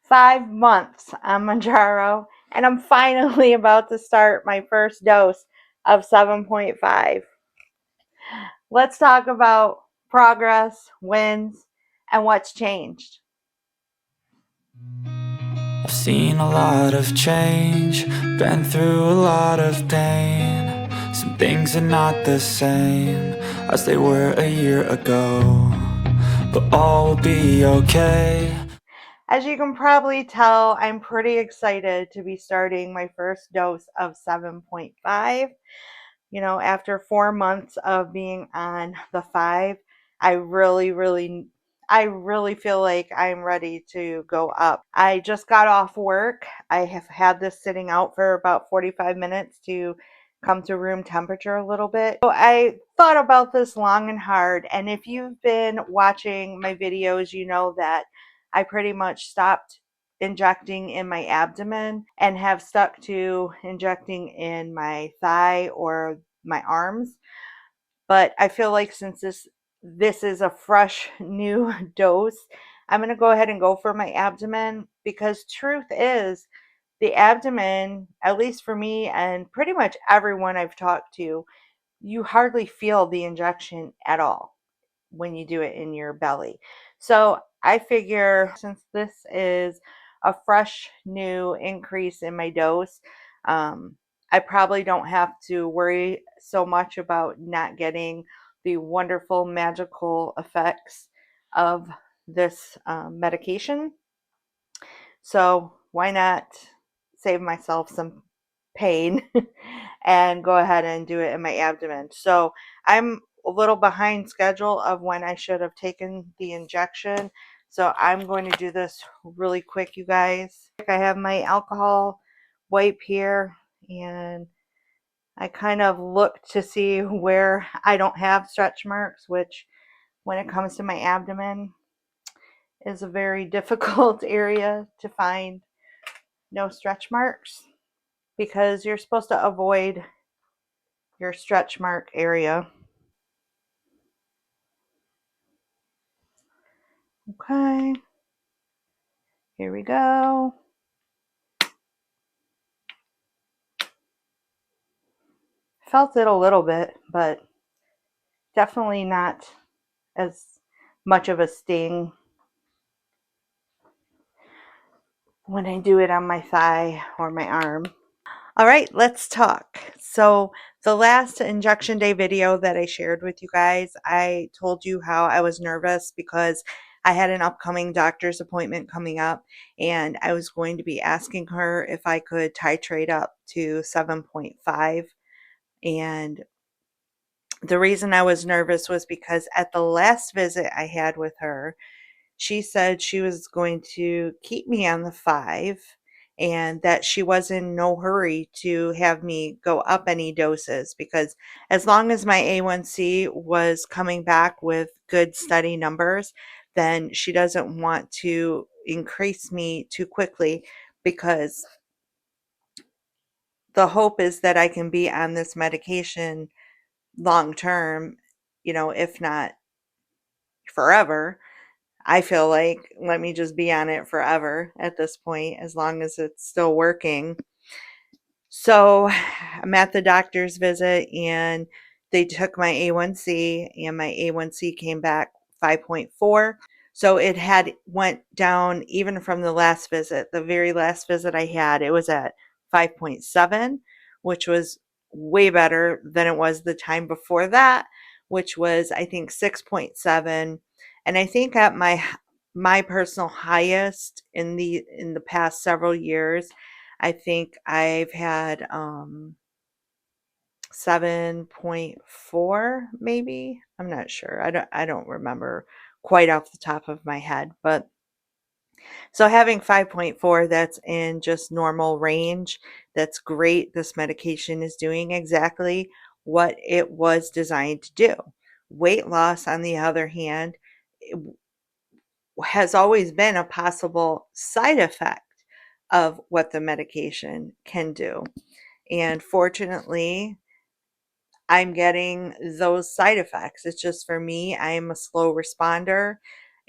5 months on Mounjaro, and I'm finally about to start my first dose of 7.5. Let's talk about progress, wins, and what's changed. I've seen a lot of change, been through a lot of pain. Some things are not the same as they were a year ago, but all will be okay. As you can probably tell, I'm pretty excited to be starting my first dose of 7.5. After 4 months of being on the 5, I really feel like I'm ready to go up. I just got off work. I have had this sitting out for about 45 minutes to come to room temperature a little bit. So I thought about this long and hard, and if you've been watching my videos, you know that I pretty much stopped injecting in my abdomen and have stuck to injecting in my thigh or my arms. But I feel like since this is a fresh new dose, I'm going to go ahead and go for my abdomen, because truth is the abdomen, at least for me and pretty much everyone I've talked to, you hardly feel the injection at all when you do it in your belly. So I figure since this is a fresh new increase in my dose, I probably don't have to worry so much about not getting the wonderful magical effects of this medication. So why not save myself some pain and go ahead and do it in my abdomen? So I'm a little behind schedule of when I should have taken the injection. So I'm going to do this really quick, you guys. I have my alcohol wipe here, and I kind of look to see where I don't have stretch marks, which when it comes to my abdomen is a very difficult area to find no stretch marks, because you're supposed to avoid your stretch mark area. Okay, here we go. Felt it a little bit, but definitely not as much of a sting when I do it on my thigh or my arm. All right, let's talk. So the last injection day video that I shared with you guys, I told you how I was nervous because I had an upcoming doctor's appointment coming up, and I was going to be asking her if I could titrate up to 7.5. And the reason I was nervous was because at the last visit I had with her, she said she was going to keep me on the 5 and that she was in no hurry to have me go up any doses, because as long as my A1C was coming back with good steady numbers, then she doesn't want to increase me too quickly, because the hope is that I can be on this medication long term, if not forever. I feel like, let me just be on it forever at this point, as long as it's still working. So I'm at the doctor's visit, and they took my A1C, and my A1C came back 5.4. So it had went down even from the last visit. The very last visit I had, it was at 5.7, which was way better than it was the time before that, which was I think 6.7. And I think at my personal highest in the past several years, I think I've had 7.4 maybe. I'm not sure. I don't remember quite off the top of my head, but so having 5.4, that's in just normal range. That's great. This medication is doing exactly what it was designed to do. Weight loss, on the other hand, has always been a possible side effect of what the medication can do. And fortunately, I'm getting those side effects. It's just, for me, I'm a slow responder.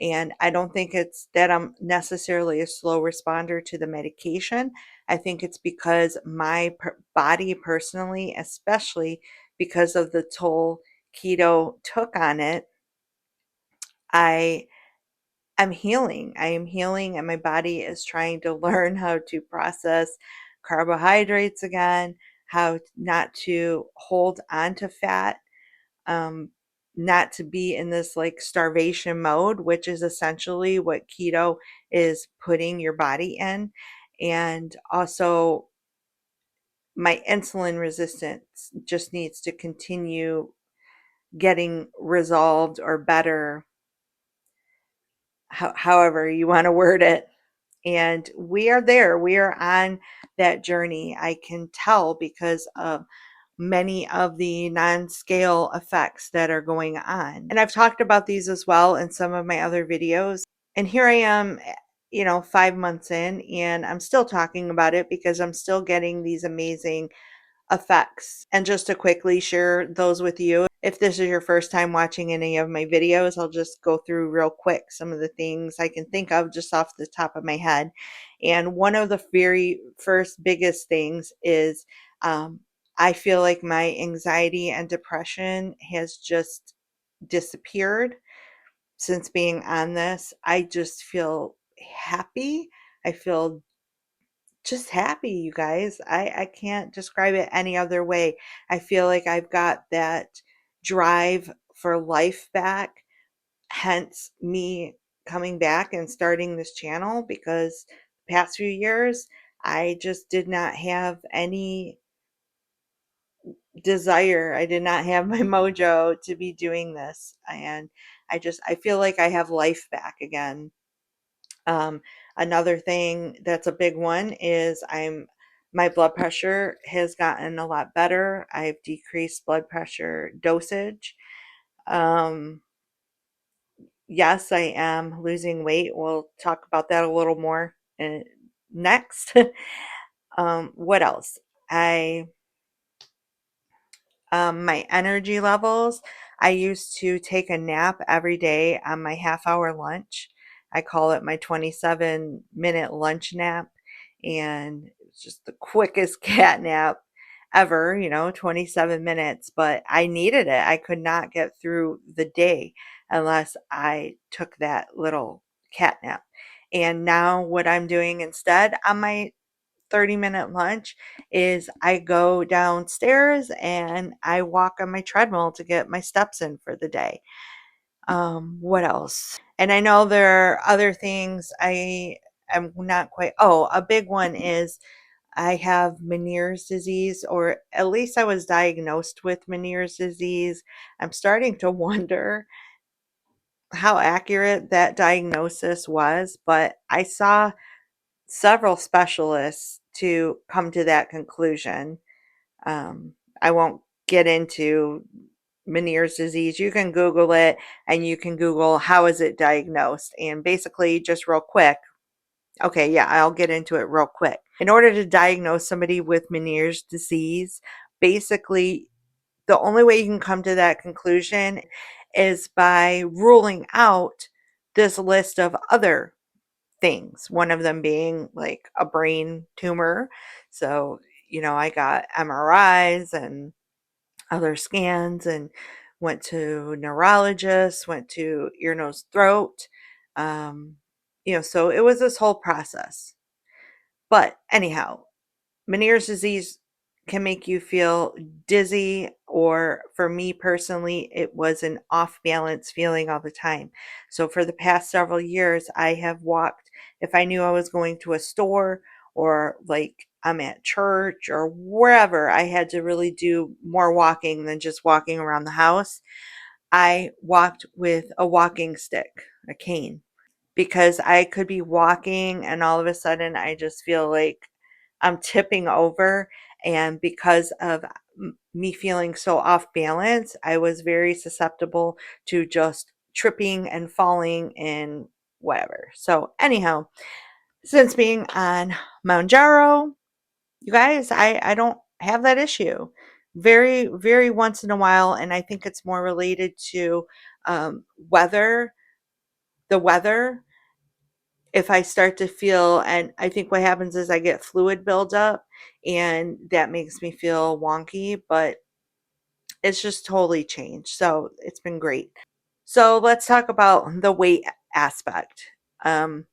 And I don't think it's that I'm necessarily a slow responder to the medication. I think it's because my body personally, especially because of the toll keto took on it, I am healing. I am healing, and my body is trying to learn how to process carbohydrates again, how not to hold on to fat, um, not to be in this like starvation mode, which is essentially what keto is putting your body in. And also, my insulin resistance just needs to continue getting resolved or better, however you want to word it. And we are there. We are on that journey. I can tell because of many of the non-scale effects that are going on. And I've talked about these as well in some of my other videos. And here I am, 5 months in, and I'm still talking about it because I'm still getting these amazing effects. And just to quickly share those with you, if this is your first time watching any of my videos, I'll just go through real quick some of the things I can think of just off the top of my head. And one of the very first biggest things is um, I feel like my anxiety and depression has just disappeared since being on this. I just feel happy. I feel just happy, you guys. I can't describe it any other way. I feel like I've got that drive for life back, hence me coming back and starting this channel because the past few years I just did not have any desire. I did not have my mojo to be doing this. And I feel like I have life back again. Um, Another thing that's a big one is my blood pressure has gotten a lot better. I've decreased blood pressure dosage. Um, yes, I am losing weight. We'll talk about that a little more next. What else? I My energy levels. I used to take a nap every day on my half-hour lunch. I call it my 27-minute lunch nap. And it's just the quickest cat nap ever, 27 minutes. But I needed it. I could not get through the day unless I took that little cat nap. And now, what I'm doing instead on my 30-minute lunch is I go downstairs and I walk on my treadmill to get my steps in for the day. What else? And I know there are other things I am not quite. Oh, a big one is I have Meniere's disease, or at least I was diagnosed with Meniere's disease. I'm starting to wonder how accurate that diagnosis was, but I saw several specialists to come to that conclusion. Um, I won't get into Meniere's disease. You can Google it, and you can Google how is it diagnosed. And basically, just real quick, okay, yeah, I'll get into it real quick. In order to diagnose somebody with Meniere's disease, basically, the only way you can come to that conclusion is by ruling out this list of other things, one of them being like a brain tumor. So, I got MRIs and other scans and went to neurologists, went to ear, nose, throat. Um, so it was this whole process. But anyhow, Meniere's disease can make you feel dizzy, or for me personally, it was an off balance feeling all the time. So for the past several years, I have walked, if I knew I was going to a store or like I'm at church or wherever, I had to really do more walking than just walking around the house. I walked with a walking stick, a cane, because I could be walking and all of a sudden I just feel like I'm tipping over. And because of me feeling so off balance, I was very susceptible to just tripping and falling and whatever. So, anyhow, since being on Mounjaro, you guys, I don't have that issue. Very, very once in a while. And I think it's more related to weather. the weather, if I start to feel, and I think what happens is I get fluid buildup and that makes me feel wonky, but it's just totally changed. So it's been great. So let's talk about the weight aspect. It's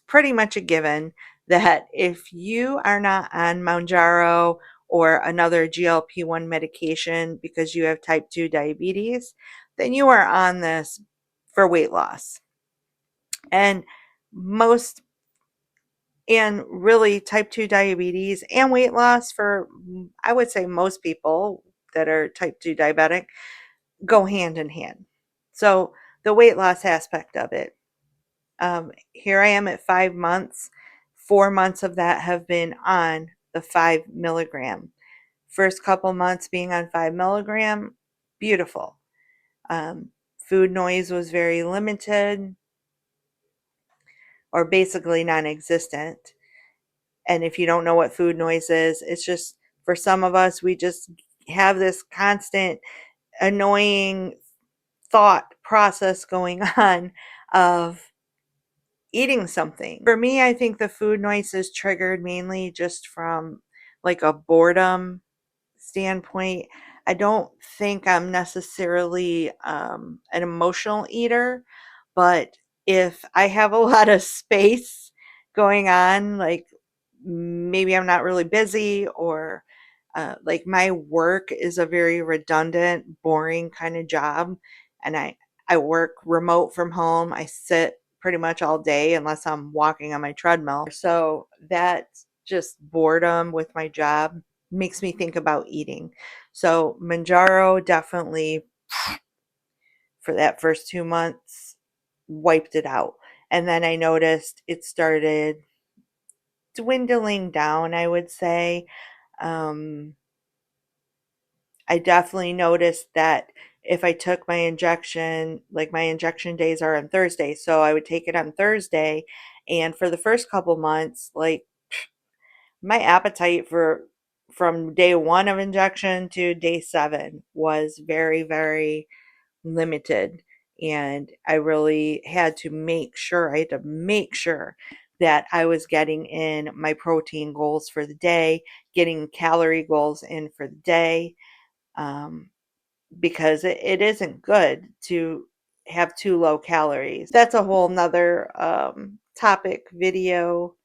pretty much a given that if you are not on Mounjaro or another GLP-1 medication because you have type 2 diabetes, then you are on this for weight loss. And most and really type 2 diabetes and weight loss for, I would say, most people that are type 2 diabetic go hand in hand. So the weight loss aspect of it, here I am at 5 months. 4 months of that have been on the 5 milligram. First couple months being on 5 milligram, beautiful. um, Food noise was very limited or basically non-existent. And if you don't know what food noise is, it's just, for some of us, we just have this constant annoying thought process going on of eating something. For me, I think the food noise is triggered mainly just from like a boredom standpoint. I don't think I'm necessarily an emotional eater, but if I have a lot of space going on, like maybe I'm not really busy, or like my work is a very redundant, boring kind of job, and I work remote from home. I sit pretty much all day unless I'm walking on my treadmill. So that just boredom with my job makes me think about eating. So Manjaro definitely, for that first 2 months, wiped it out. And then I noticed it started dwindling down, I would say. Um, I definitely noticed that if I took my injection, like my injection days are on Thursday, so I would take it on Thursday. And for the first couple months, like my appetite for from day one of injection to day seven was very, very limited. And I really had to make sure, I had to make sure that I was getting in my protein goals for the day, getting calorie goals in for the day, um, because it isn't good to have too low calories. That's a whole nother topic video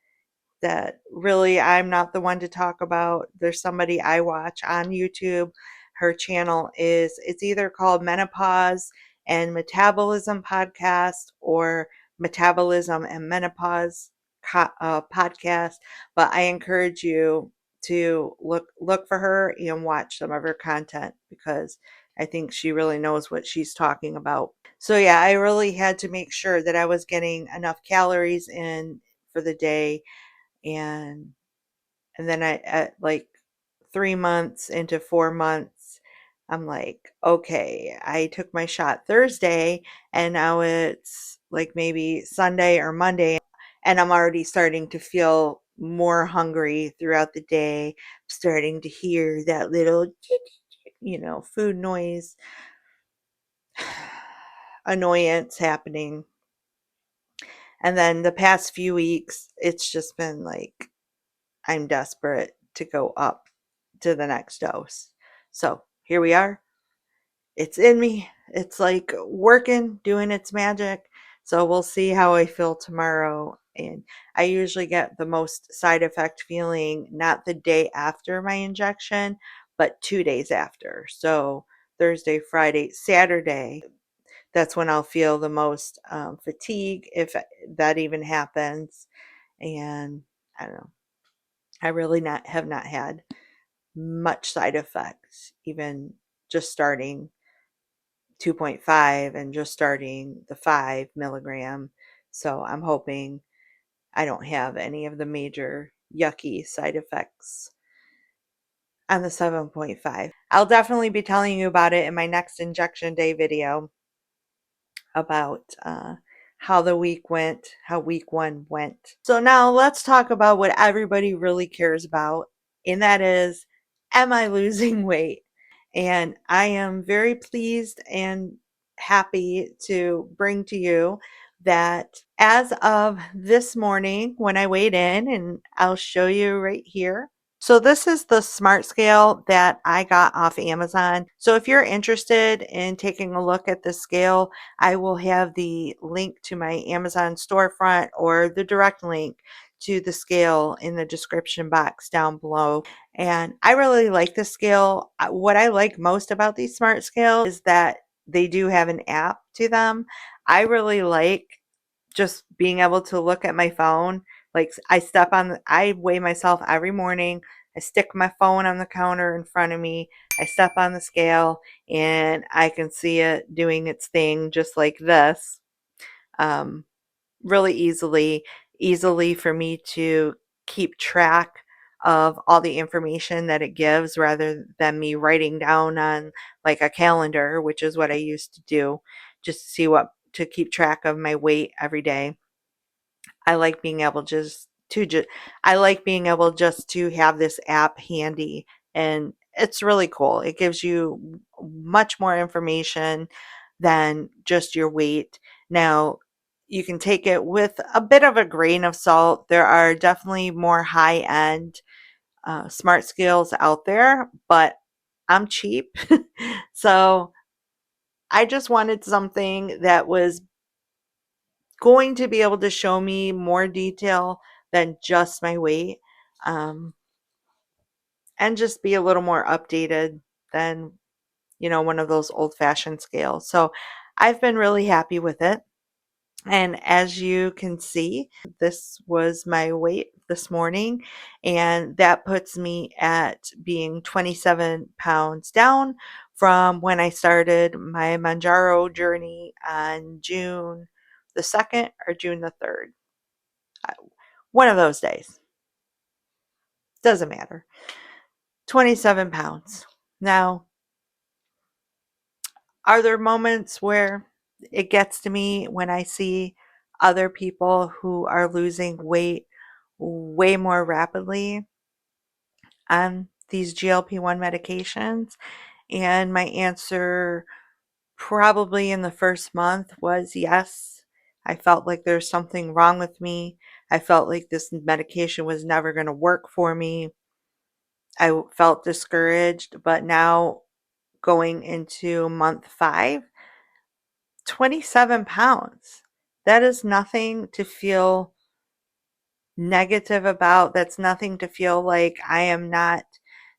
that really I'm not the one to talk about. There's somebody I watch on YouTube. Her channel is, it's either called Menopause and Metabolism Podcast or Metabolism and Menopause podcast. But I encourage you to look for her and watch some of her content because I think she really knows what she's talking about. So yeah, I really had to make sure that I was getting enough calories in for the day. And and then I, at like 3 months into 4 months, I'm like, okay, I took my shot Thursday and now it's like maybe Sunday or Monday, and I'm already starting to feel more hungry throughout the day. Starting to hear that little food noise annoyance happening. And then the past few weeks, it's just been like I'm desperate to go up to the next dose. So here we are. It's in me. It's like working, doing its magic. So we'll see how I feel tomorrow. And I usually get the most side effect feeling not the day after my injection, but 2 days after. So Thursday, Friday, Saturday, that's when I'll feel the most fatigue, if that even happens. And I don't know. I really not have not had much side effects, even just starting 2.5 and just starting the 5 milligram. So I'm hoping I don't have any of the major yucky side effects on the 7.5. I'll definitely be telling you about it in my next injection day video about how the week went, how week one went. So now let's talk about what everybody really cares about, and that is, am I losing weight? And I am very pleased and happy to bring to you that as of this morning when I weighed in, and I'll show you right here. So this is the smart scale that I got off Amazon. So if you're interested in taking a look at this scale, I will have the link to my Amazon storefront or the direct link to the scale in the description box down below. And I really like this scale. What I like most about these smart scales is that they do have an app to them. I really like just being able to look at my phone. Like I weigh myself every morning. I stick my phone on the counter in front of me. I step on the scale and I can see it doing its thing just like this. Um, Really easily for me to keep track of all the information that it gives rather than me writing down on like a calendar, which is what I used to do, just to see what to keep track of my weight every day. I like being able just I like being able just to have this app handy, and it's really cool. It gives you much more information than just your weight. Now, you can take it with a bit of a grain of salt. There are definitely more high-end smart scales out there, but I'm cheap. So I just wanted something that was going to be able to show me more detail than just my weight, um, and just be a little more updated than, one of those old fashioned scales. So I've been really happy with it. And as you can see, this was my weight this morning, and that puts me at being 27 pounds down from when I started my Mounjaro journey on June the 2nd or June the 3rd. One of those days. Doesn't matter. 27 pounds. Now, are there moments where it gets to me when I see other people who are losing weight way more rapidly on these GLP-1 medications? And my answer probably in the first month was yes. I felt like there's something wrong with me. I felt like this medication was never going to work for me. I felt discouraged, but now going into month 5, 27 pounds. That is nothing to feel negative about. That's nothing to feel like I am not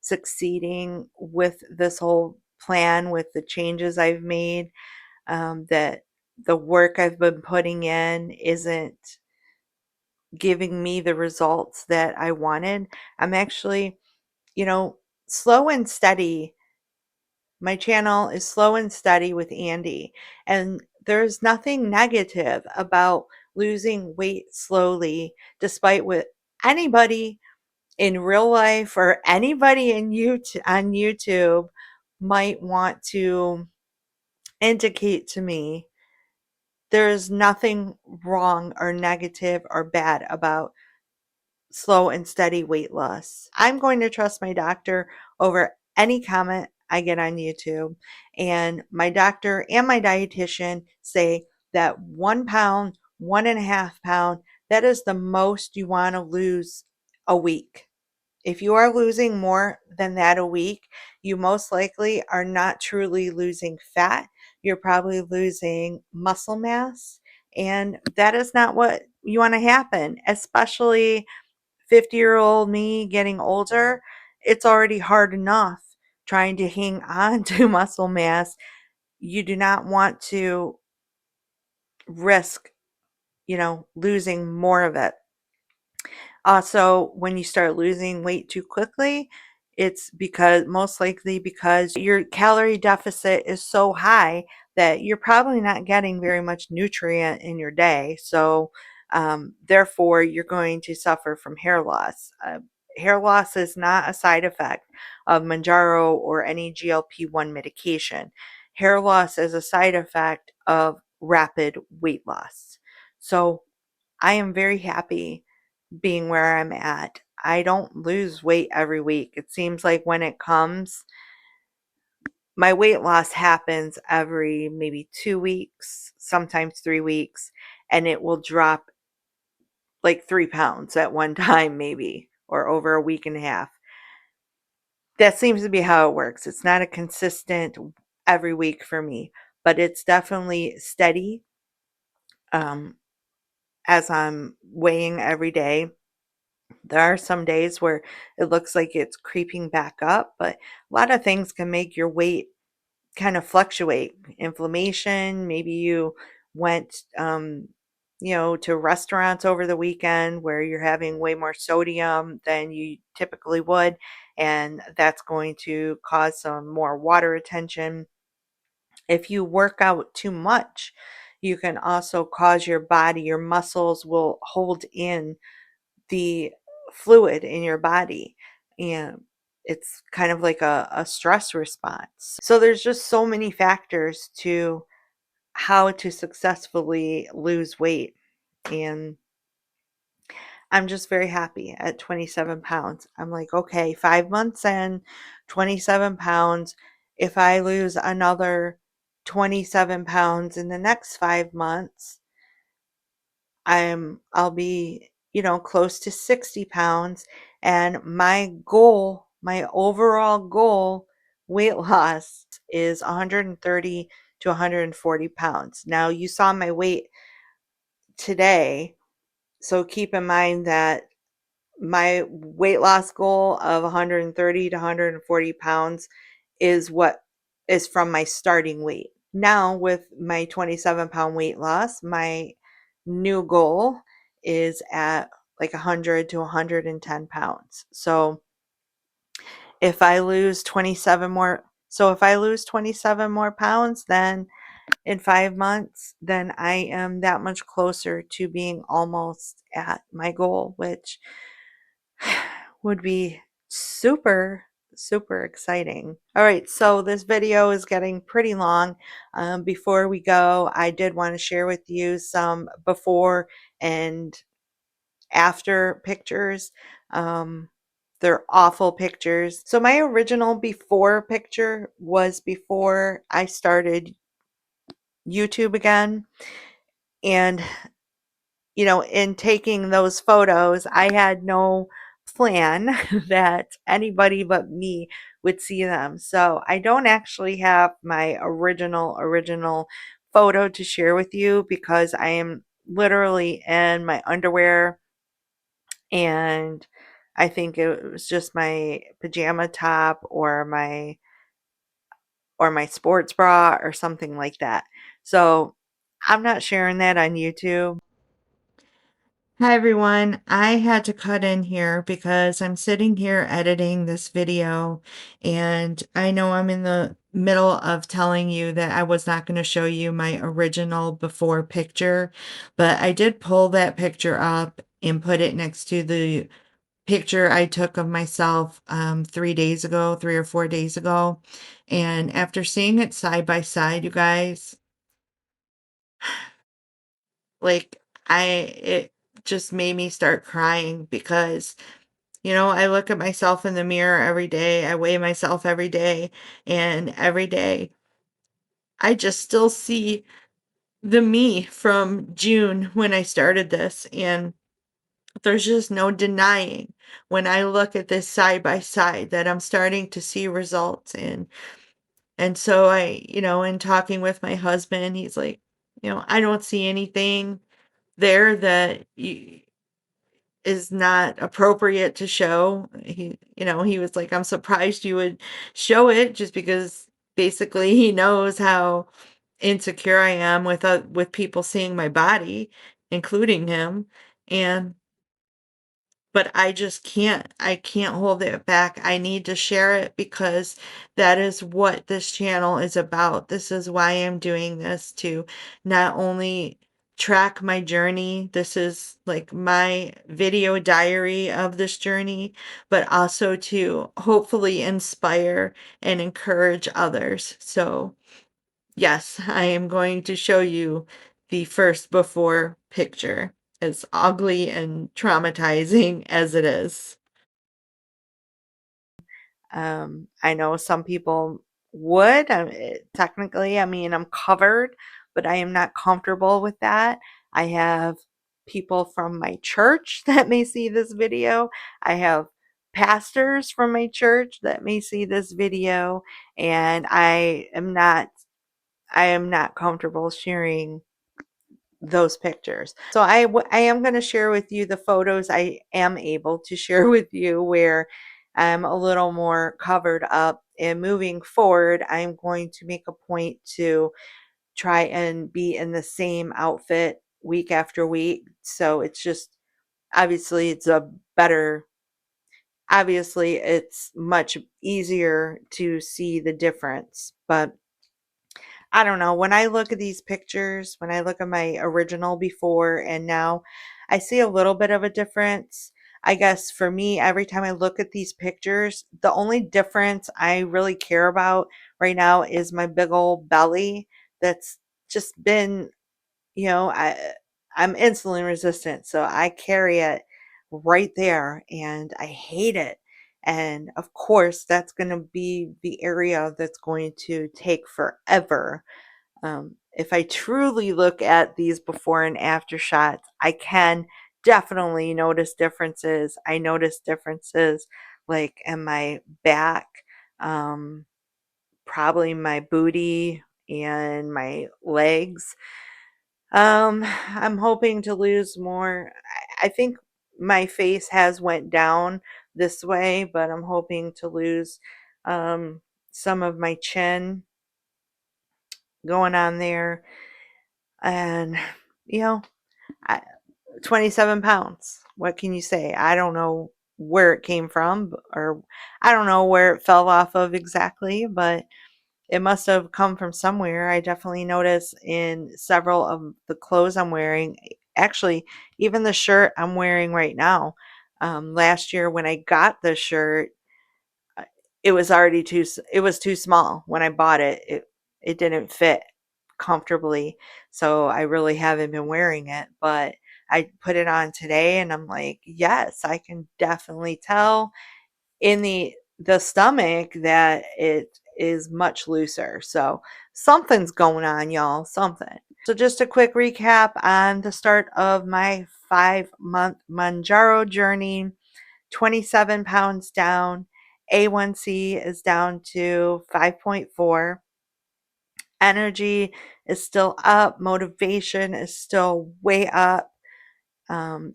succeeding with this whole plan, with the changes I've made, that the work I've been putting in isn't giving me the results that I wanted. I'm actually, you know, slow and steady. My channel is Slow and Steady with Andi, and there's nothing negative about losing weight slowly, despite what anybody in real life or anybody on YouTube might want to indicate to me. There is nothing wrong or negative or bad about slow and steady weight loss. I'm going to trust my doctor over any comment I get on YouTube. And my doctor and my dietitian say that 1 pound, 1.5 pound, that is the most you want to lose a week. If you are losing more than that a week, you most likely are not truly losing fat. You're probably losing muscle mass. And that is not what you want to happen, especially 50-year-old me getting older. It's already hard enough trying to hang on to muscle mass. You do not want to risk, losing more of it. Also, when you start losing weight too quickly, it's most likely because your calorie deficit is so high that you're probably not getting very much nutrient in your day. So, therefore, you're going to suffer from hair loss. Hair loss is not a side effect of Mounjaro or any GLP-1 medication. Hair loss is a side effect of rapid weight loss. So, I am very happy being where I'm at. I don't lose weight every week. It seems like when it comes, my weight loss happens every maybe 2 weeks, sometimes 3 weeks. and it will drop like 3 pounds at one time, maybe, or over a week and a half. That seems to be how it works. It's not a consistent every week for me, but it's definitely steady um, as I'm weighing every day. There are some days where it looks like it's creeping back up, but a lot of things can make your weight kind of fluctuate. Inflammation, maybe you went, to restaurants over the weekend where you're having way more sodium than you typically would, and that's going to cause some more water retention. If you work out too much, you can also cause your body, your muscles will hold in the fluid in your body, and it's kind of like a stress response. So there's just so many factors to how to successfully lose weight, and I'm just very happy at 27 pounds. I'm like, okay, 5 months in, 27 pounds. If I lose another 27 pounds in the next 5 months, I'll be, close to 60 pounds. And my goal, my overall goal weight loss is 130 to 140 pounds. Now you saw my weight today. So keep in mind that my weight loss goal of 130 to 140 pounds is what is from my starting weight. Now, with my 27-pound weight loss, my new goal is at like 100 to 110 pounds. If I lose 27 more, if I lose 27 more pounds, then in 5 months, then I am that much closer to being almost at my goal, which would be super, super exciting. All right, so this video is getting pretty long. Before we go, I did want to share with you some before and after pictures. They're awful pictures. So my original before picture was before I started YouTube again. And in taking those photos, I had no plan that anybody but me would see them. So I don't actually have my original photo to share with you because I am literally in my underwear, and I think it was just my pajama top or my sports bra or something like that. So I'm not sharing that on YouTube. Hi everyone, I had to cut in here because I'm sitting here editing this video, and I know I'm in the middle of telling you that I was not going to show you my original before picture, but I did pull that picture up and put it next to the picture I took of myself 3 days ago, 3 or 4 days ago. And after seeing it side by side, you guys, like it just made me start crying because I look at myself in the mirror every day. I weigh myself every day, and every day I just still see the me from June when I started this, and there's just no denying when I look at this side by side that I'm starting to see results. And so in talking with my husband, he's like, I don't see anything there that is not appropriate to show. He was like, I'm surprised you would show it, just because basically he knows how insecure I am with people seeing my body, including him. And but I can't hold it back. I need to share it because that is what this channel is about. This is why I'm doing this, to not only track my journey. This is like my video diary of this journey, but also to hopefully inspire and encourage others. So, yes, I am going to show you the first before picture, as ugly and traumatizing as it is. I know some people would. Technically, I mean, I'm covered, but I am not comfortable with that. I have people from my church that may see this video. I have pastors from my church that may see this video, and I am not comfortable sharing those pictures. So I am going to share with you the photos I am able to share with you where I'm a little more covered up. And moving forward, I'm going to make a point to try and be in the same outfit week after week. So it's just obviously it's much easier to see the difference. But I don't know. When I look at these pictures, when I look at my original before and now, I see a little bit of a difference. I guess for me, every time I look at these pictures, the only difference I really care about right now is my big old belly that's just been, I'm insulin resistant, so I carry it right there and I hate it. And of course, that's going to be the area that's going to take forever. If I truly look at these before and after shots, I can definitely notice differences. I notice differences like in my back, um, probably my booty and my legs. I'm hoping to lose more. I think my face has went down this way, but I'm hoping to lose um, some of my chin going on there. And, you know, I, 27 pounds. What can you say? I don't know where it came from, or I don't know where it fell off of exactly, but it must have come from somewhere. I definitely notice in several of the clothes I'm wearing, actually, even the shirt I'm wearing right now. Last year when I got the shirt, uh, it was too small when I bought it. It didn't fit comfortably, so I really haven't been wearing it, but I put it on today and I'm like, yes, I can definitely tell in the stomach that it is much looser. So something's going on, y'all, something. So just a quick recap on the start of my 5-month Mounjaro journey. 27 pounds down. A1C is down to 5.4. Energy is still up. Motivation is still way up.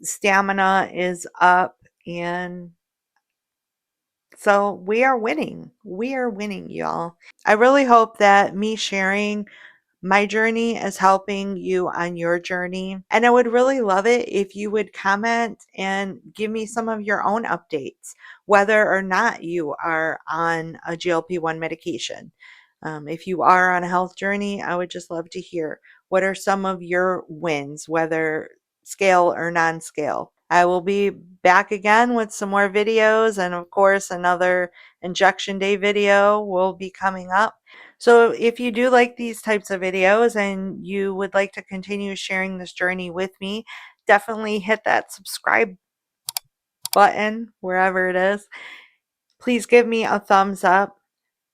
Stamina is up. And so we are winning. We are winning, y'all. I really hope that me sharing my journey is helping you on your journey. And I would really love it if you would comment and give me some of your own updates, whether or not you are on a GLP-1 medication. If you are on a health journey, I would just love to hear what are some of your wins, whether scale or non-scale. I will be back again with some more videos, and of course another injection day video will be coming up. So if you do like these types of videos and you would like to continue sharing this journey with me, definitely hit that subscribe button wherever it is. Please give me a thumbs up,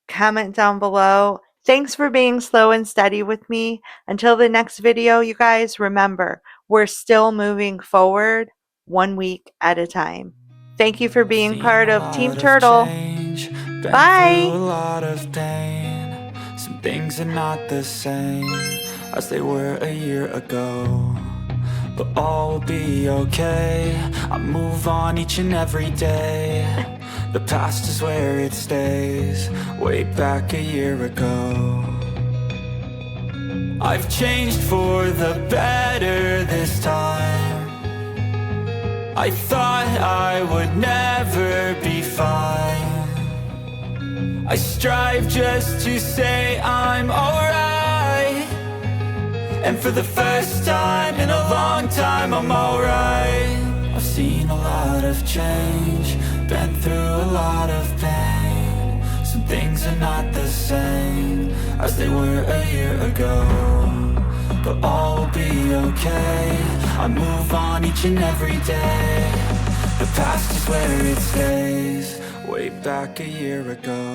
comment down below. Thanks for being slow and steady with me. Until the next video, you guys, remember, we're still moving forward 1 week at a time. Thank you for being Seen part a of Team lot of Turtle. change, been through Bye! a lot of pain. Some things are not the same as they were a year ago, but all will be okay. I move on each and every day. The past is where it stays, way back a year ago. I've changed for the better this time. I thought I would never be fine. I strive just to say I'm alright, and for the first time in a long time I'm alright. I've seen a lot of change, been through a lot of pain. Some things are not the same as they were a year ago, but all will be okay. I move on each and every day. The past is where it stays, way back a year ago.